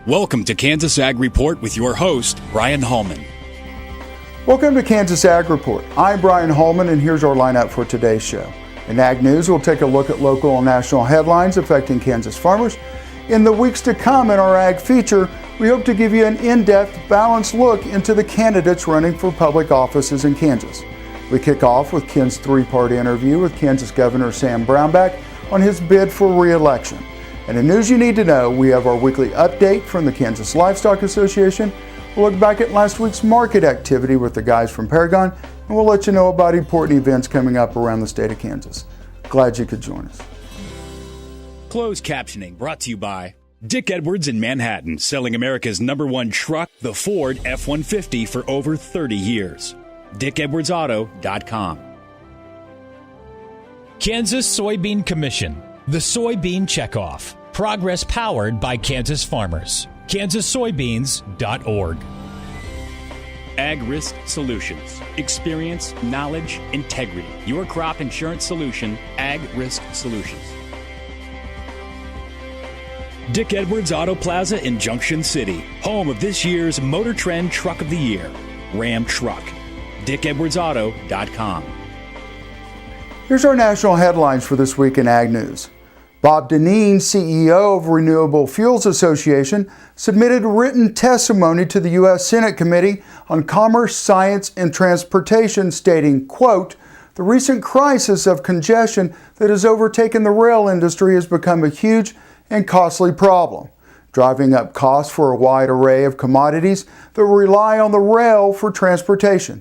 Welcome to Kansas Ag Report with your host, Brian Hallman. Welcome to Kansas Ag Report. I'm Brian Hallman, and here's our lineup for today's show. In Ag News, we'll take a look at local and national headlines affecting Kansas farmers. In the weeks to come in our Ag feature, we hope to give you an in-depth, balanced look into the candidates running for public offices in Kansas. We kick off with Ken's three-part interview with Kansas Governor Sam Brownback on his bid for re-election. And in news you need to know, we have our weekly update from the Kansas Livestock Association. We'll look back at last week's market activity with the guys from Paragon, and we'll let you know about important events coming up around the state of Kansas. Glad you could join us. Closed captioning brought to you by Dick Edwards in Manhattan, selling America's #1 truck, the Ford F-150, for over 30 years. DickEdwardsAuto.com. Kansas Soybean Commission, the Soybean Checkoff. Progress powered by Kansas farmers. kansassoybeans.org. Ag Risk Solutions. Experience, knowledge, integrity. Your crop insurance solution, Ag Risk Solutions. Dick Edwards Auto Plaza in Junction City, home of this year's Motor Trend Truck of the Year, Ram Truck. DickEdwardsAuto.com. Here's our national headlines for this week in Ag News. Bob Dineen, CEO of Renewable Fuels Association, submitted written testimony to the U.S. Senate Committee on Commerce, Science, and Transportation, stating, quote, "The recent crisis of congestion that has overtaken the rail industry has become a huge and costly problem, driving up costs for a wide array of commodities that rely on the rail for transportation."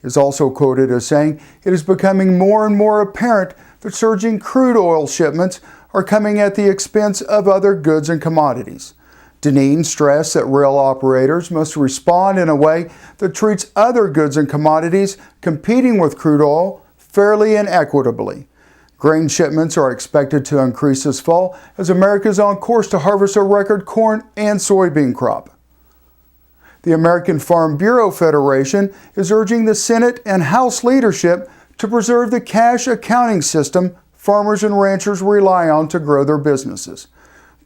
He is also quoted as saying, "It is becoming more and more apparent that surging crude oil shipments are coming at the expense of other goods and commodities." Dineen stressed that rail operators must respond in a way that treats other goods and commodities competing with crude oil fairly and equitably. Grain shipments are expected to increase this fall as America is on course to harvest a record corn and soybean crop. The American Farm Bureau Federation is urging the Senate and House leadership to preserve the cash accounting system farmers and ranchers rely on to grow their businesses.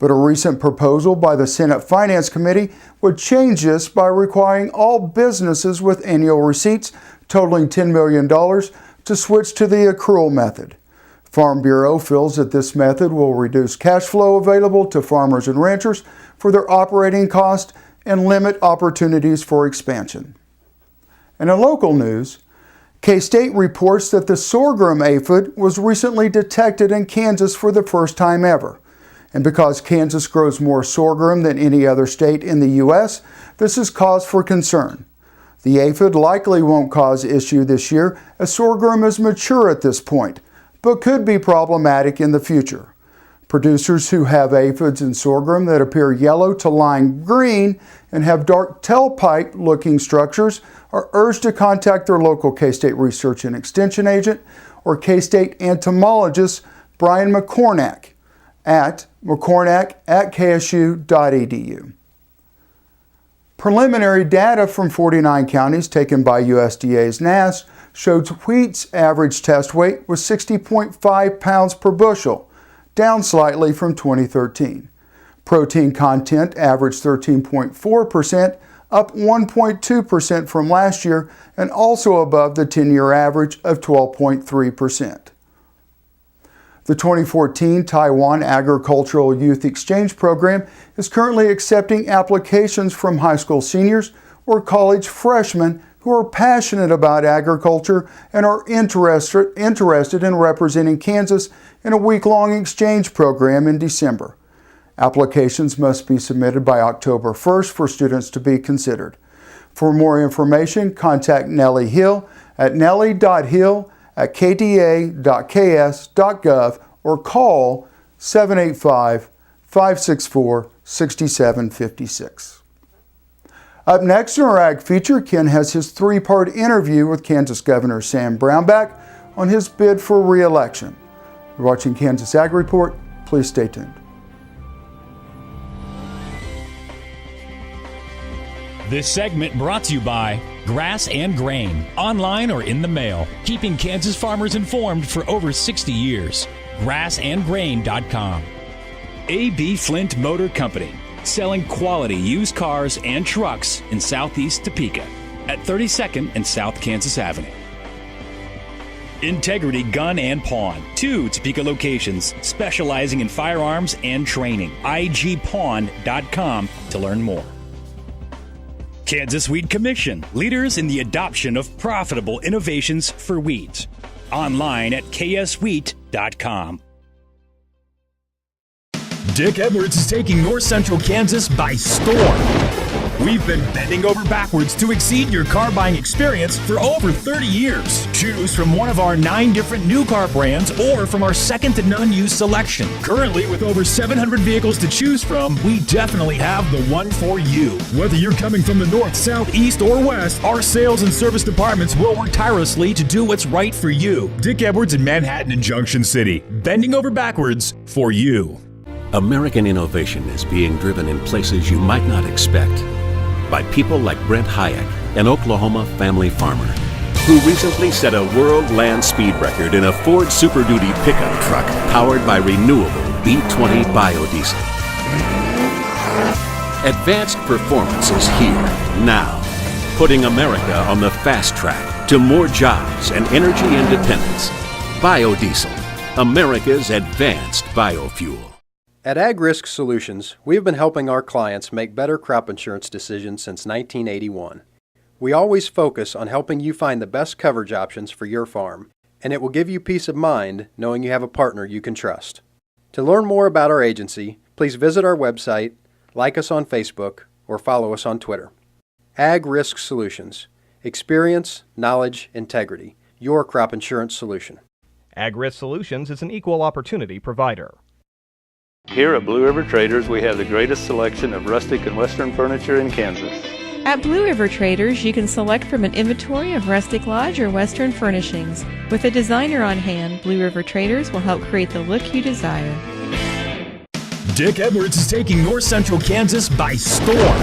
But a recent proposal by the Senate Finance Committee would change this by requiring all businesses with annual receipts totaling $10 million to switch to the accrual method. Farm Bureau feels that this method will reduce cash flow available to farmers and ranchers for their operating costs and limit opportunities for expansion. And in local news, K-State reports that the sorghum aphid was recently detected in Kansas for the first time ever. And because Kansas grows more sorghum than any other state in the U.S., this is cause for concern. The aphid likely won't cause issue this year as sorghum is mature at this point, but could be problematic in the future. Producers who have aphids in sorghum that appear yellow to lime green and have dark tailpipe-looking structures are urged to contact their local K-State Research and Extension agent or K-State entomologist Brian McCornack at mccornack@ksu.edu. Preliminary data from 49 counties taken by USDA's NASS showed wheat's average test weight was 60.5 pounds per bushel, down slightly from 2013. Protein content averaged 13.4%, up 1.2% from last year, and also above the 10-year average of 12.3%. The 2014 Taiwan Agricultural Youth Exchange Program is currently accepting applications from high school seniors or college freshmen who are passionate about agriculture and are interested in representing Kansas in a week-long exchange program in December. Applications must be submitted by October 1st for students to be considered. For more information, contact Nellie Hill at nellie.hill@kda.ks.gov or call 785-564-6756. Up next in our Ag feature, Ken has his three-part interview with Kansas Governor Sam Brownback on his bid for re-election. You're watching Kansas Ag Report. Please stay tuned. This segment brought to you by Grass and Grain, online or in the mail, keeping Kansas farmers informed for over 60 years. grassandgrain.com. A.B. Flint Motor Company, selling quality used cars and trucks in Southeast Topeka at 32nd and South Kansas Avenue. Integrity Gun and Pawn, 2 Topeka locations specializing in firearms and training. igpawn.com to learn more. Kansas Weed Commission, leaders in the adoption of profitable innovations for weeds. Online at kswheat.com. Dick Edwards is taking North Central Kansas by storm. We've been bending over backwards to exceed your car buying experience for over 30 years. Choose from one of our 9 different new car brands or from our second to none used selection. Currently, with over 700 vehicles to choose from, we definitely have the one for you. Whether you're coming from the north, south, east, or west, our sales and service departments will work tirelessly to do what's right for you. Dick Edwards in Manhattan and Junction City, bending over backwards for you. American innovation is being driven in places you might not expect by people like Brent Hayek, an Oklahoma family farmer, who recently set a world land speed record in a Ford Super Duty pickup truck powered by renewable B20 biodiesel. Advanced performance is here, now, putting America on the fast track to more jobs and energy independence. Biodiesel, America's advanced biofuel. At Ag Risk Solutions, we have been helping our clients make better crop insurance decisions since 1981. We always focus on helping you find the best coverage options for your farm, and it will give you peace of mind knowing you have a partner you can trust. To learn more about our agency, please visit our website, like us on Facebook, or follow us on Twitter. Ag Risk Solutions. Experience, knowledge, integrity. Your crop insurance solution. Ag Risk Solutions is an equal opportunity provider. Here at Blue River Traders, we have the greatest selection of rustic and western furniture in Kansas. At Blue River Traders, you can select from an inventory of rustic lodge or western furnishings. With a designer on hand, Blue River Traders will help create the look you desire. Dick Edwards is taking North Central Kansas by storm.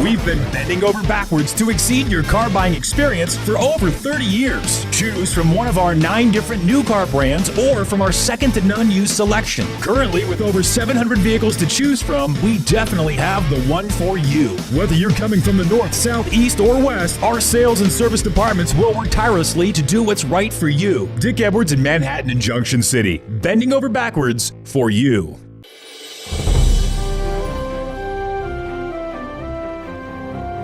We've been bending over backwards to exceed your car buying experience for over 30 years. Choose from one of our 9 different new car brands or from our second to none used selection. Currently, with over 700 vehicles to choose from, we definitely have the one for you. Whether you're coming from the north, south, east, or west, our sales and service departments will work tirelessly to do what's right for you. Dick Edwards in Manhattan and Junction City, bending over backwards for you.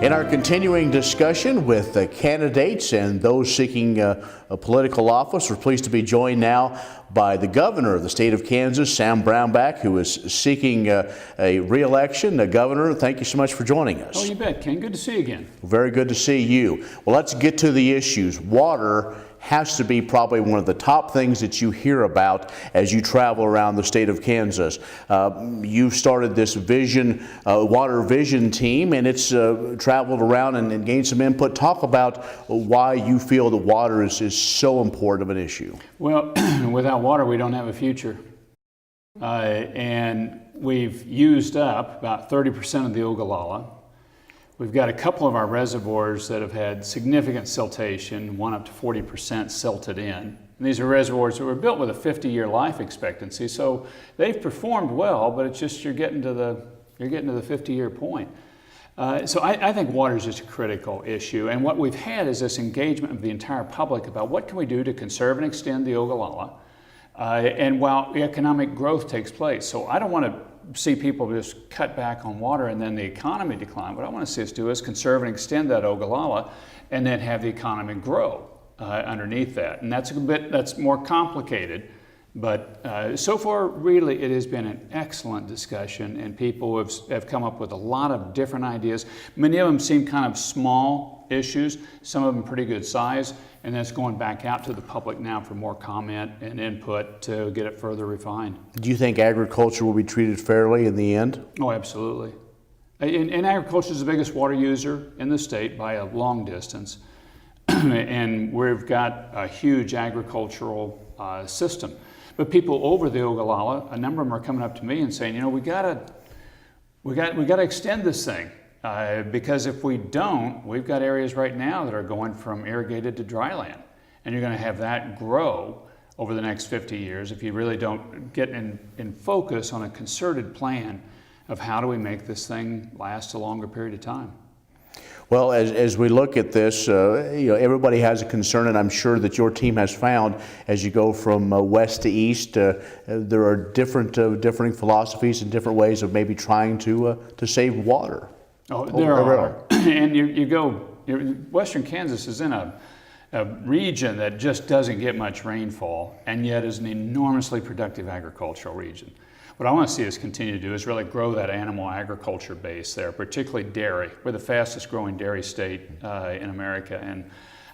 In our continuing discussion with the candidates and those seeking a political office, we're pleased to be joined now by the governor of the state of Kansas, Sam Brownback, who is seeking a re-election. Governor, thank you so much for joining us. Oh, you bet, Ken. Good to see you again. Very good to see you. Well, let's get to the issues. Water has to be probably one of the top things that you hear about as you travel around the state of Kansas. You've started this water vision team, and it's traveled around and gained some input. Talk about why you feel the water is so important of an issue. Well, without water, we don't have a future. And we've used up about 30% of the Ogallala. We've got a couple of our reservoirs that have had significant siltation, one up to 40% silted in. And these are reservoirs that were built with a 50-year life expectancy, so they've performed well, but it's just you're getting to the 50-year point. So I think water is just a critical issue, and what we've had is this engagement of the entire public about what can we do to conserve and extend the Ogallala, and while economic growth takes place. So I don't want to see people just cut back on water and then the economy decline. What I want to see us do is conserve and extend that Ogallala and then have the economy grow underneath that. And that's more complicated, but so far really it has been an excellent discussion, and people have come up with a lot of different ideas. Many of them seem kind of small issues, some of them pretty good size, and that's going back out to the public now for more comment and input to get it further refined. Do you think agriculture will be treated fairly in the end? Oh, absolutely. And agriculture is the biggest water user in the state by a long distance. And we've got a huge agricultural system. But people over the Ogallala, a number of them are coming up to me and saying, you know, we got to extend this thing. Because if we don't, we've got areas right now that are going from irrigated to dry land. And you're going to have that grow over the next 50 years if you really don't get in focus on a concerted plan of how do we make this thing last a longer period of time. Well, as we look at this, everybody has a concern, and I'm sure that your team has found as you go from west to east, there are differing philosophies and different ways of maybe trying to save water. Oh, there are. And western Kansas is in a region that just doesn't get much rainfall, and yet is an enormously productive agricultural region. What I want to see us continue to do is really grow that animal agriculture base there, particularly dairy. We're the fastest growing dairy state in America, and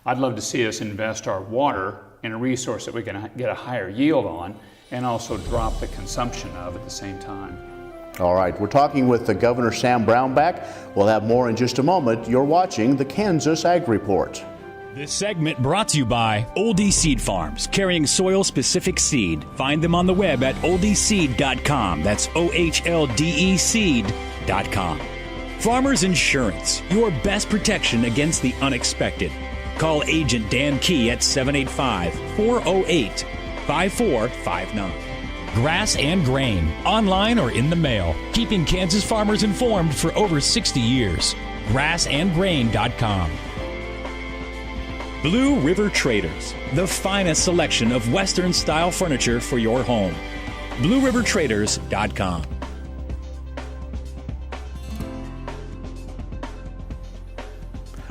I'd love to see us invest our water in a resource that we can get a higher yield on and also drop the consumption of at the same time. All right, we're talking with the Governor Sam Brownback. We'll have more in just a moment. You're watching the Kansas Ag Report. This segment brought to you by Oldie Seed Farms, carrying soil-specific seed. Find them on the web at oldieseed.com. That's OHLDE seed.com. Farmers Insurance, your best protection against the unexpected. Call Agent Dan Key at 785-408-5459. Grass and Grain, online or in the mail, keeping Kansas farmers informed for over 60 years. grassandgrain.com. Blue River Traders, the finest selection of Western-style furniture for your home. BlueRiverTraders.com.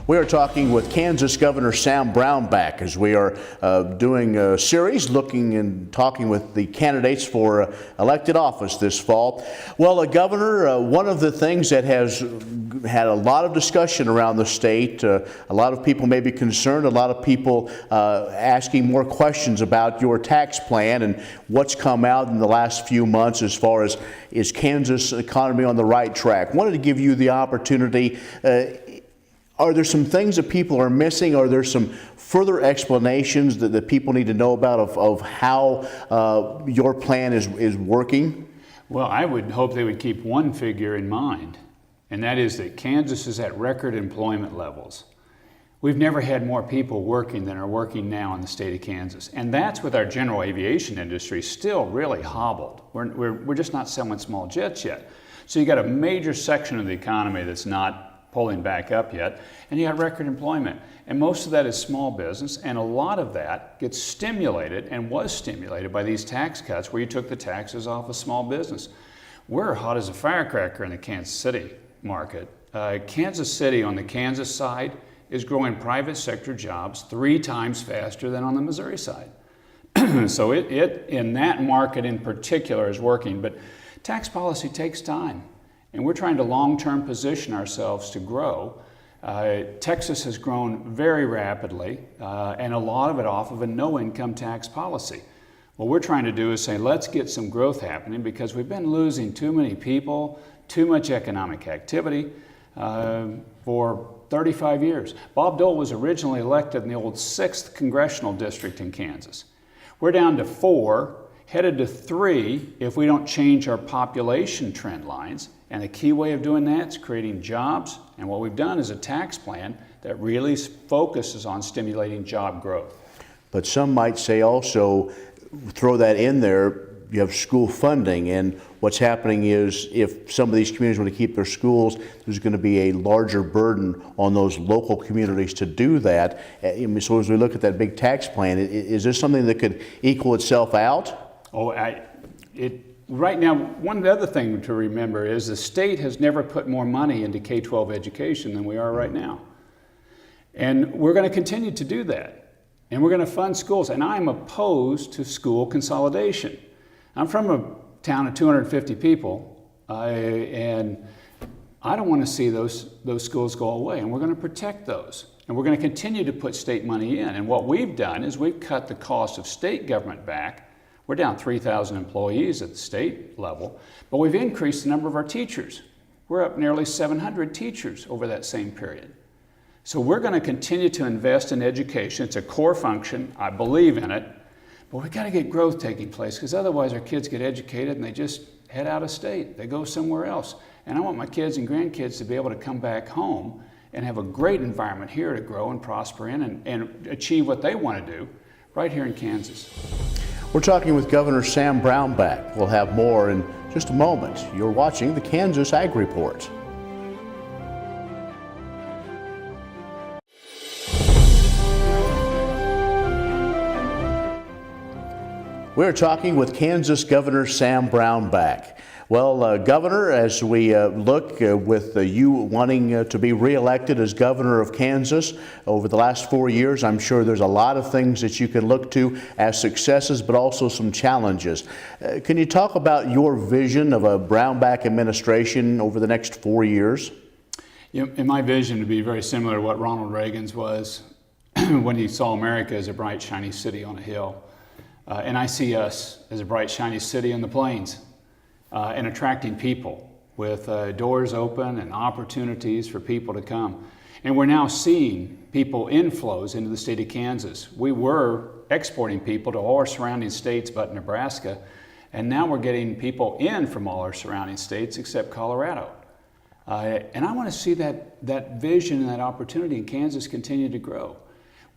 We are talking with Kansas Governor Sam Brownback as we are doing a series looking and talking with the candidates for elected office this fall. Well, Governor, one of the things that has had a lot of discussion around the state, a lot of people may be concerned, a lot of people asking more questions about your tax plan and what's come out in the last few months as far as is Kansas economy on the right track. Wanted to give you the opportunity. Are there some things that people are missing? Are there some further explanations that people need to know about of how your plan is working? Well, I would hope they would keep one figure in mind, and that is that Kansas is at record employment levels. We've never had more people working than are working now in the state of Kansas, and that's with our general aviation industry still really hobbled. We're just not selling small jets yet. So you got a major section of the economy that's not pulling back up yet, and you got record employment. And most of that is small business, and a lot of that gets stimulated and was stimulated by these tax cuts where you took the taxes off of small business. We're hot as a firecracker in the Kansas City market. Kansas City on the Kansas side is growing private sector jobs 3 times faster than on the Missouri side. So it in that market in particular is working, but tax policy takes time. And we're trying to long-term position ourselves to grow. Texas has grown very rapidly, and a lot of it off of a no-income tax policy. What we're trying to do is say, let's get some growth happening because we've been losing too many people, too much economic activity for 35 years. Bob Dole was originally elected in the old 6th Congressional District in Kansas. We're down to 4, headed to 3 if we don't change our population trend lines. And the key way of doing that is creating jobs. And what we've done is a tax plan that really focuses on stimulating job growth. But some might say also, throw that in there, you have school funding. And what's happening is if some of these communities want to keep their schools, there's going to be a larger burden on those local communities to do that. So as we look at that big tax plan, is this something that could equal itself out? Oh, right now, one other thing to remember is the state has never put more money into K-12 education than we are right now. And we're going to continue to do that. And we're going to fund schools. And I'm opposed to school consolidation. I'm from a town of 250 people, and I don't want to see those schools go away. And we're going to protect those. And we're going to continue to put state money in. And what we've done is we've cut the cost of state government back. We're down 3,000 employees at the state level, but we've increased the number of our teachers. We're up nearly 700 teachers over that same period. So we're going to continue to invest in education. It's a core function. I believe in it, but we've got to get growth taking place because otherwise our kids get educated and they just head out of state. They go somewhere else. And I want my kids and grandkids to be able to come back home and have a great environment here to grow and prosper in and achieve what they want to do right here in Kansas. We're talking with Governor Sam Brownback. We'll have more in just a moment. You're watching the Kansas Ag Report. We're talking with Kansas Governor Sam Brownback. Well, Governor, as we look with you wanting to be reelected as governor of Kansas over the last 4 years, I'm sure there's a lot of things that you can look to as successes, but also some challenges. Can you talk about your vision of a Brownback administration over the next 4 years? In my vision, to be very similar to what Ronald Reagan's was when he saw America as a bright, shiny city on a hill. And I see us as a bright, shiny city in the plains and attracting people with doors open and opportunities for people to come. And we're now seeing people inflows into the state of Kansas. We were exporting people to all our surrounding states but Nebraska, and now we're getting people in from all our surrounding states except Colorado. And I want to see that vision and that opportunity in Kansas continue to grow.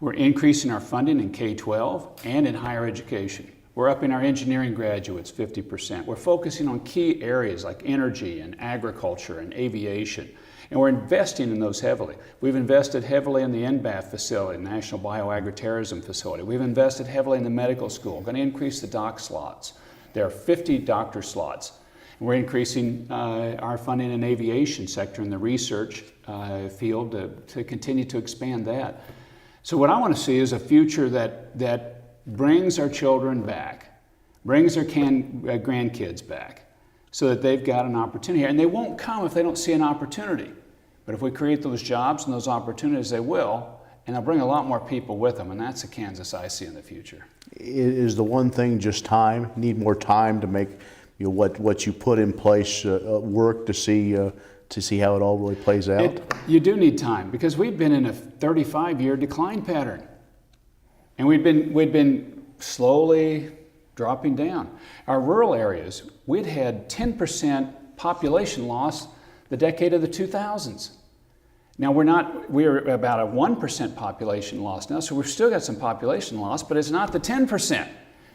We're increasing our funding in K-12 and in higher education. We're upping our engineering graduates 50%. We're focusing on key areas like energy and agriculture and aviation, and we're investing in those heavily. We've invested heavily in the NBAF facility, National Bioagritourism Facility. We've invested heavily in the medical school. We're going to increase the doc slots. There are 50 doctor slots. And we're increasing our funding in the aviation sector in the research field to continue to expand that. So what I want to see is a future that brings our children back, brings our grandkids back, so that they've got an opportunity. And they won't come if they don't see an opportunity. But if we create those jobs and those opportunities, they will, and they'll bring a lot more people with them, and that's the Kansas I see in the future. Is the one thing just time? Need more time to make what you put in place work to see how it all really plays out? You do need time, because we've been in a 35-year decline pattern. And we'd been slowly dropping down. Our rural areas, we'd had 10% population loss the decade of the 2000s. Now we're about a 1% population loss now, so we've still got some population loss, but it's not the 10%.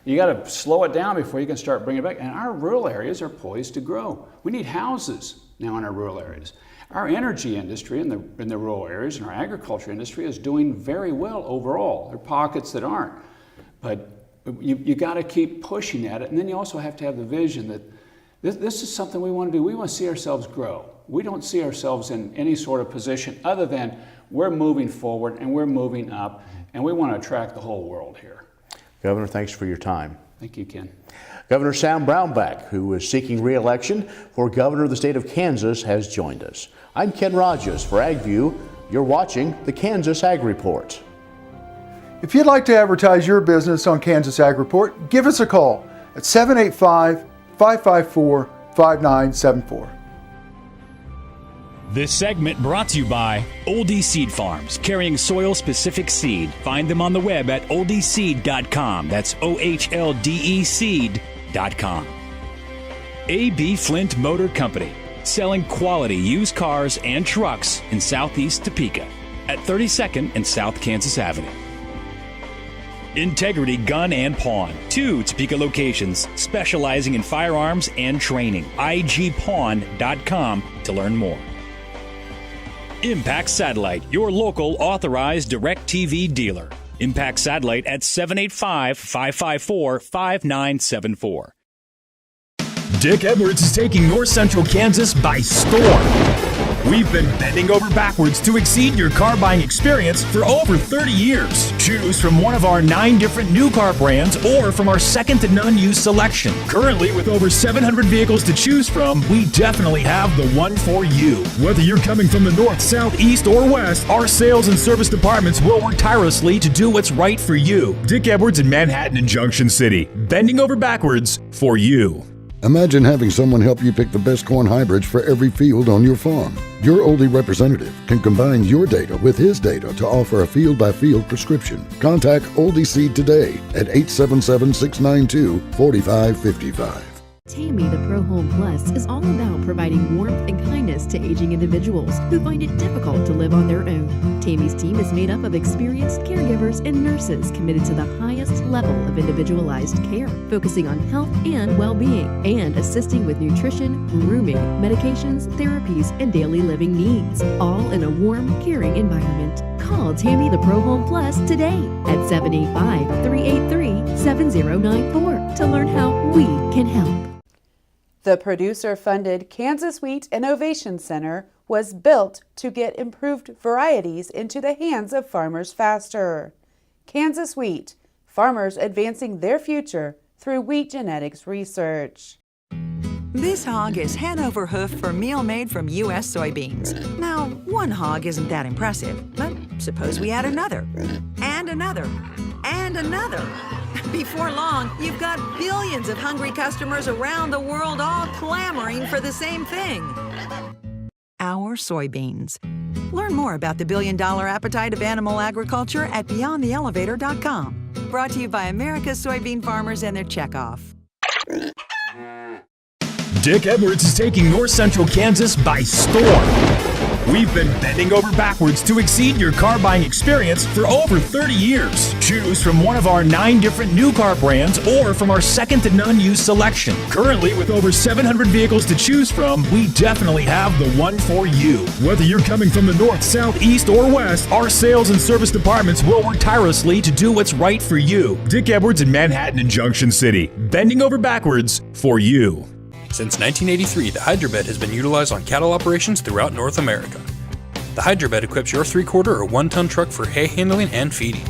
You got to slow it down before you can start bringing it back. And our rural areas are poised to grow. We need houses now in our rural areas. Our energy industry in the rural areas and our agriculture industry is doing very well overall. There are pockets that aren't. But you got to keep pushing at it. And then you also have to have the vision that this is something we want to do. We want to see ourselves grow. We don't see ourselves in any sort of position other than we're moving forward and we're moving up, and we want to attract the whole world here. Governor, thanks for your time. Thank you, Ken. Governor Sam Brownback, who is seeking re-election for governor of the state of Kansas, has joined us. I'm Ken Rogers for AgView. You're watching the Kansas Ag Report. If you'd like to advertise your business on Kansas Ag Report, give us a call at 785-554-5974. This segment brought to you by Oldie Seed Farms, carrying soil-specific seed. Find them on the web at oldieseed.com. That's OHLDE seed.com. A.B. Flint Motor Company, selling quality used cars and trucks in southeast Topeka at 32nd and South Kansas Avenue. Integrity Gun and Pawn, 2 Topeka locations specializing in firearms and training. igpawn.com to learn more. Impact Satellite, your local authorized DirecTV dealer. Impact Satellite at 785-554-5974. Dick Edwards is taking North Central Kansas by storm. We've been bending over backwards to exceed your car buying experience for over 30 years. Choose from one of our 9 different new car brands or from our second to none used selection. Currently, with over 700 vehicles to choose from, we definitely have the one for you. Whether you're coming from the north, south, east, or west, our sales and service departments will work tirelessly to do what's right for you. Dick Edwards in Manhattan and Junction City, bending over backwards for you. Imagine having someone help you pick the best corn hybrids for every field on your farm. Your Oldie representative can combine your data with his data to offer a field-by-field prescription. Contact Oldie Seed today at 877-692-4555. Tammy the Pro Home Plus is all about providing warmth and kindness to aging individuals who find it difficult to live on their own. Tammy's team is made up of experienced caregivers and nurses committed to the highest level of individualized care, focusing on health and well-being, and assisting with nutrition, grooming, medications, therapies, and daily living needs, all in a warm, caring environment. Call Tammy the Pro Home Plus today at 785-383-7094 to learn how we can help. The producer-funded Kansas Wheat Innovation Center was built to get improved varieties into the hands of farmers faster. Kansas Wheat, farmers advancing their future through wheat genetics research. This hog is Hanover hoof for meal made from U.S. soybeans. Now, one hog isn't that impressive, but suppose we add another, and another, and another. Before long, you've got billions of hungry customers around the world all clamoring for the same thing. Our soybeans. Learn more about the billion-dollar appetite of animal agriculture at BeyondTheElevator.com. Brought to you by America's soybean farmers and their checkoff. Dick Edwards is taking North Central Kansas by storm. We've been bending over backwards to exceed your car buying experience for over 30 years. Choose from one of our 9 different new car brands or from our second-to-none used selection. Currently, with over 700 vehicles to choose from, we definitely have the one for you. Whether you're coming from the north, south, east, or west, our sales and service departments will work tirelessly to do what's right for you. Dick Edwards in Manhattan and Junction City, bending over backwards for you. Since 1983, the Hydrobed has been utilized on cattle operations throughout North America. The Hydrobed equips your 3/4 or 1-ton truck for hay handling and feeding.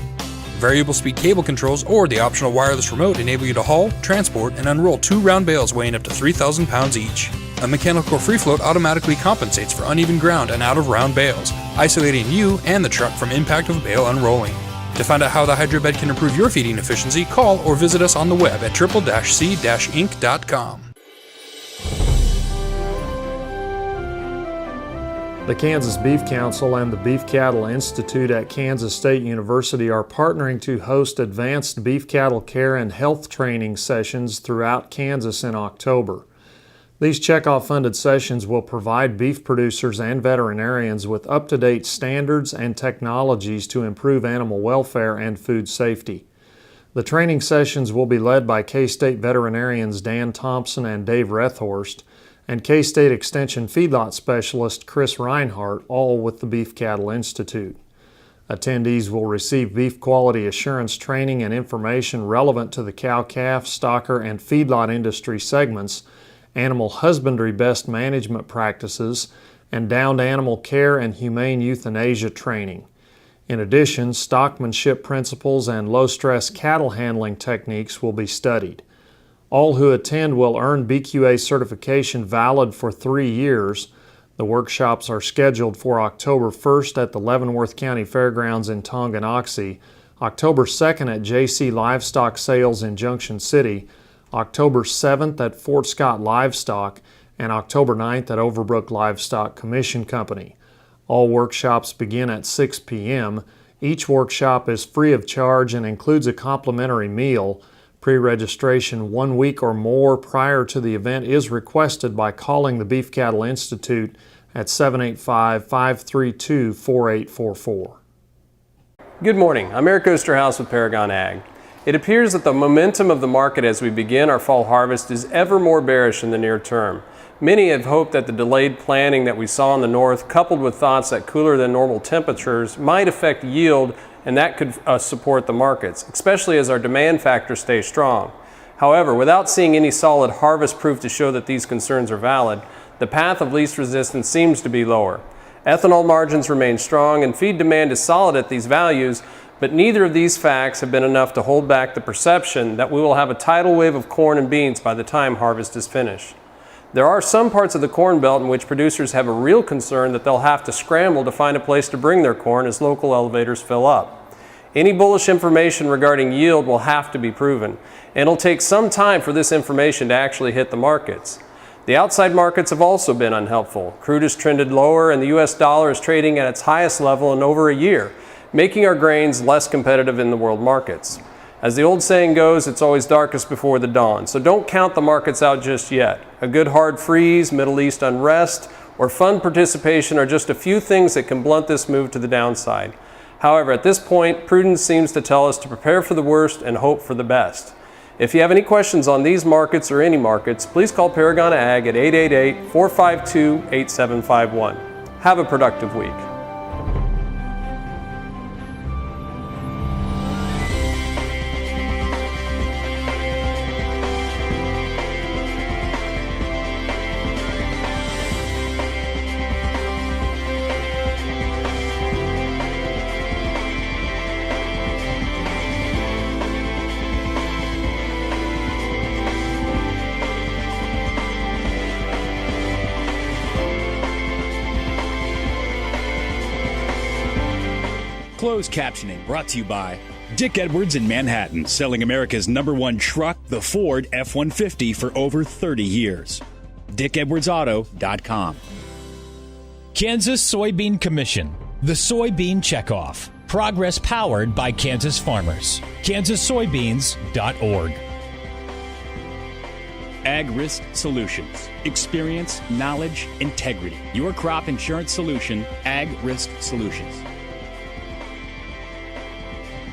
Variable speed cable controls or the optional wireless remote enable you to haul, transport, and unroll 2 round bales weighing up to 3,000 pounds each. A mechanical free float automatically compensates for uneven ground and out of round bales, isolating you and the truck from impact of bale unrolling. To find out how the Hydrobed can improve your feeding efficiency, call or visit us on the web at triple-c-inc.com. The Kansas Beef Council and the Beef Cattle Institute at Kansas State University are partnering to host advanced beef cattle care and health training sessions throughout Kansas in October. These checkoff-funded sessions will provide beef producers and veterinarians with up-to-date standards and technologies to improve animal welfare and food safety. The training sessions will be led by K-State veterinarians Dan Thompson and Dave Rethorst, and K-State Extension feedlot specialist Chris Reinhart, all with the Beef Cattle Institute. Attendees will receive beef quality assurance training and information relevant to the cow-calf, stocker, and feedlot industry segments, animal husbandry best management practices, and downed animal care and humane euthanasia training. In addition, stockmanship principles and low-stress cattle handling techniques will be studied. All who attend will earn BQA certification valid for 3 years. The workshops are scheduled for October 1st at the Leavenworth County Fairgrounds in Tonganoxie, October 2nd at JC Livestock Sales in Junction City, October 7th at Fort Scott Livestock, and October 9th at Overbrook Livestock Commission Company. All workshops begin at 6 p.m. Each workshop is free of charge and includes a complimentary meal. Pre-registration 1 week or more prior to the event is requested by calling the Beef Cattle Institute at 785-532-4844. Good morning. I'm Eric Osterhaus with Paragon Ag. It appears that the momentum of the market as we begin our fall harvest is ever more bearish in the near term. Many have hoped that the delayed planting that we saw in the north, coupled with thoughts that cooler than normal temperatures might affect yield, and that could support the markets, especially as our demand factors stay strong. However, without seeing any solid harvest proof to show that these concerns are valid, the path of least resistance seems to be lower. Ethanol margins remain strong and feed demand is solid at these values, but neither of these facts have been enough to hold back the perception that we will have a tidal wave of corn and beans by the time harvest is finished. There are some parts of the Corn Belt in which producers have a real concern that they'll have to scramble to find a place to bring their corn as local elevators fill up. Any bullish information regarding yield will have to be proven, and it'll take some time for this information to actually hit the markets. The outside markets have also been unhelpful. Crude has trended lower and the US dollar is trading at its highest level in over a year, making our grains less competitive in the world markets. As the old saying goes, it's always darkest before the dawn, so don't count the markets out just yet. A good hard freeze, Middle East unrest, or fund participation are just a few things that can blunt this move to the downside. However, at this point, prudence seems to tell us to prepare for the worst and hope for the best. If you have any questions on these markets or any markets, please call Paragon Ag at 888-452-8751. Have a productive week. Closed captioning brought to you by Dick Edwards in Manhattan, selling America's #1 truck, the Ford F-150, for over 30 years. DickEdwardsAuto.com. Kansas Soybean Commission, the Soybean Checkoff. Progress powered by Kansas farmers. kansassoybeans.org. Ag Risk Solutions. Experience, knowledge, integrity. Your crop insurance solution, Ag Risk Solutions.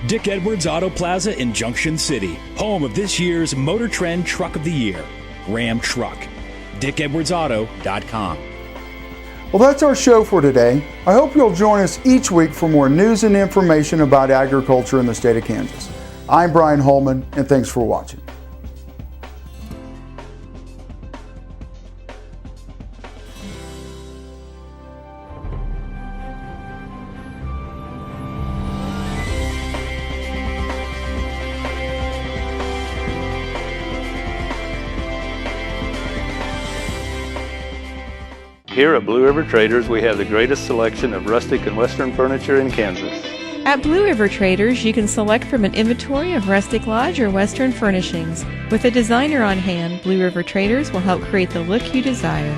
Dick Edwards Auto Plaza in Junction City, home of this year's Motor Trend Truck of the Year, Ram Truck. DickEdwardsAuto.com. Well, that's our show for today. I hope you'll join us each week for more news and information about agriculture in the state of Kansas. I'm Brian Holman, and thanks for watching. Here at Blue River Traders, we have the greatest selection of rustic and western furniture in Kansas. At Blue River Traders, you can select from an inventory of rustic lodge or western furnishings. With a designer on hand, Blue River Traders will help create the look you desire.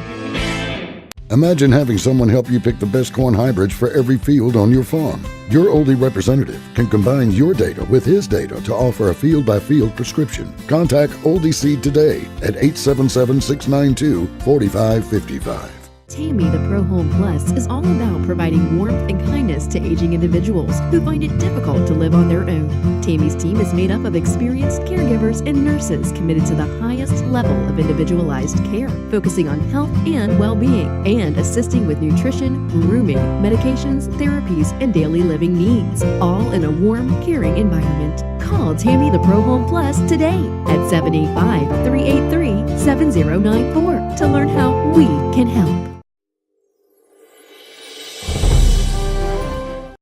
Imagine having someone help you pick the best corn hybrids for every field on your farm. Your Oldie representative can combine your data with his data to offer a field-by-field prescription. Contact Oldie Seed today at 877-692-4555. Tammy the Pro Home Plus is all about providing warmth and kindness to aging individuals who find it difficult to live on their own. Tammy's team is made up of experienced caregivers and nurses committed to the highest level of individualized care, focusing on health and well-being, and assisting with nutrition, grooming, medications, therapies, and daily living needs, all in a warm, caring environment. Call Tammy the Pro Home Plus today at 785-383-7094 to learn how we can help.